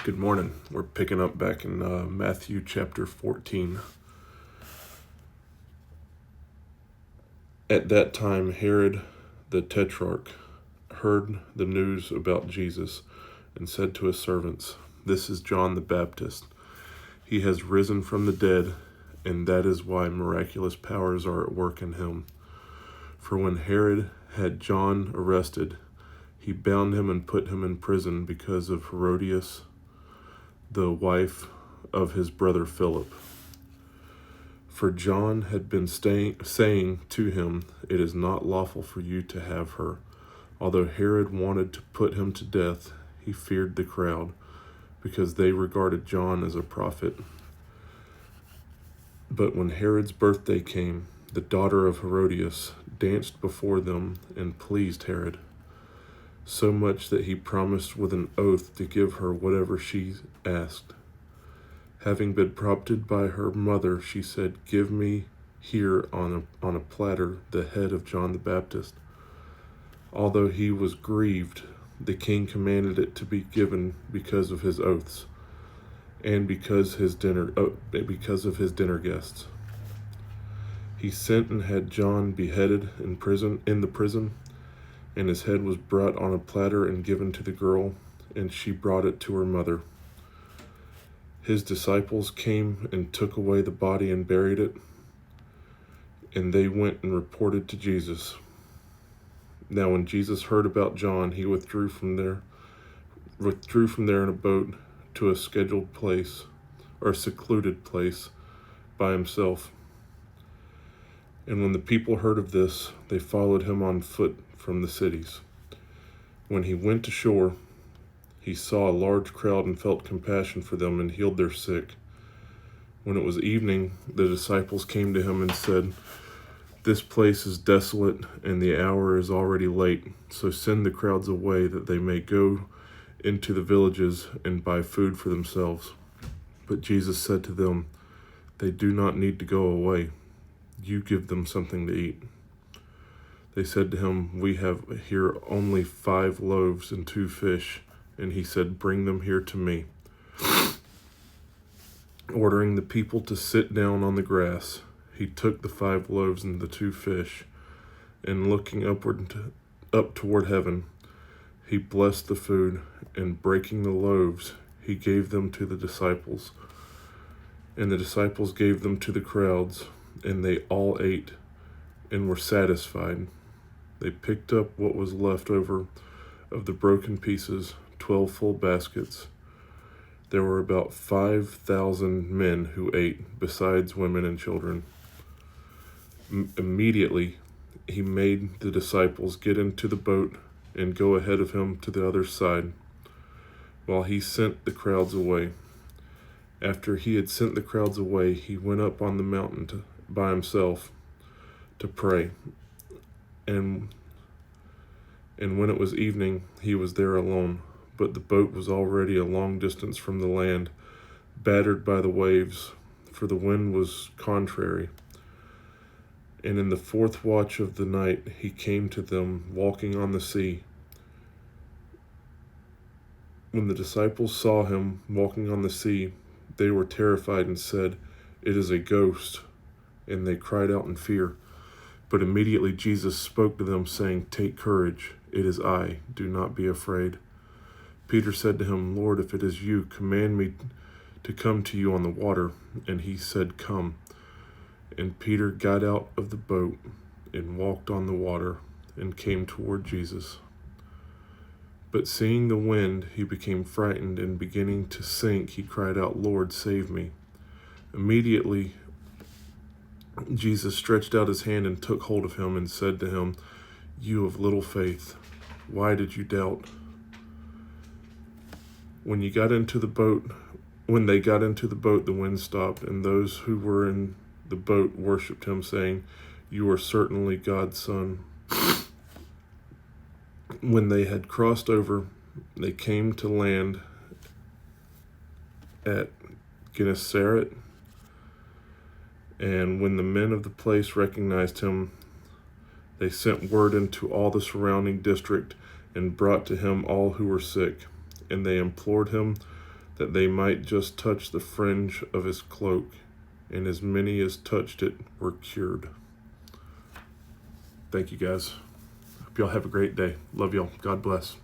Good morning. We're picking up back in Matthew chapter 14. At that time, Herod the Tetrarch heard the news about Jesus and said to his servants, "This is John the Baptist. He has risen from the dead, and that is why miraculous powers are at work in him. For when Herod had John arrested, he bound him and put him in prison because of Herodias, the wife of his brother Philip. For John had been saying to him, 'It is not lawful for you to have her.' Although Herod wanted to put him to death, he feared the crowd, because they regarded John as a prophet. But when Herod's birthday came, the daughter of Herodias danced before them and pleased Herod, so much that he promised with an oath to give her whatever she asked. Having been prompted by her mother, she said, 'Give me here on a platter the head of John the Baptist.' Although he was grieved, the king commanded it to be given because of his oaths and because of his dinner guests. He sent and had John beheaded in the prison, and his head was brought on a platter and given to the girl, and she brought it to her mother. His disciples came and took away the body and buried it, and they went and reported to Jesus. Now when Jesus heard about John, he withdrew from there in a boat to a secluded place by himself. And when the people heard of this, they followed him on foot from the cities. When he went ashore, he saw a large crowd and felt compassion for them and healed their sick. When it was evening, the disciples came to him and said, 'This place is desolate and the hour is already late, so send the crowds away that they may go into the villages and buy food for themselves.' But Jesus said to them, 'They do not need to go away. You give them something to eat.' They said to him, 'We have here only 5 loaves and 2 fish. And he said, 'Bring them here to me.' Ordering the people to sit down on the grass, he took the 5 loaves and the 2 fish, and looking up toward heaven, he blessed the food, and breaking the loaves, he gave them to the disciples. And the disciples gave them to the crowds, and they all ate and were satisfied. They picked up what was left over of the broken pieces, 12 full baskets. There were about 5,000 men who ate, besides women and children. Immediately, he made the disciples get into the boat and go ahead of him to the other side, while he sent the crowds away. After he had sent the crowds away, he went up on the mountain by himself to pray. And when it was evening, he was there alone. But the boat was already a long distance from the land, battered by the waves, for the wind was contrary. And in the 4th watch of the night, he came to them, walking on the sea. When the disciples saw him walking on the sea, they were terrified and said, 'It is a ghost,' and they cried out in fear. But immediately Jesus spoke to them, saying, 'Take courage, it is I, do not be afraid.' Peter said to him, 'Lord, if it is you, command me to come to you on the water.' And he said, 'Come.' And Peter got out of the boat and walked on the water and came toward Jesus. But seeing the wind, he became frightened, and beginning to sink, he cried out, 'Lord, save me.' Immediately Jesus stretched out his hand and took hold of him and said to him, 'You of little faith, why did you doubt?' When they got into the boat, the wind stopped, and those who were in the boat worshipped him, saying, 'You are certainly God's Son.' When they had crossed over, they came to land at Gennesaret. And when the men of the place recognized him, they sent word into all the surrounding district and brought to him all who were sick. And they implored him that they might just touch the fringe of his cloak, and as many as touched it were cured. Thank you, guys. Hope y'all have a great day. Love y'all. God bless.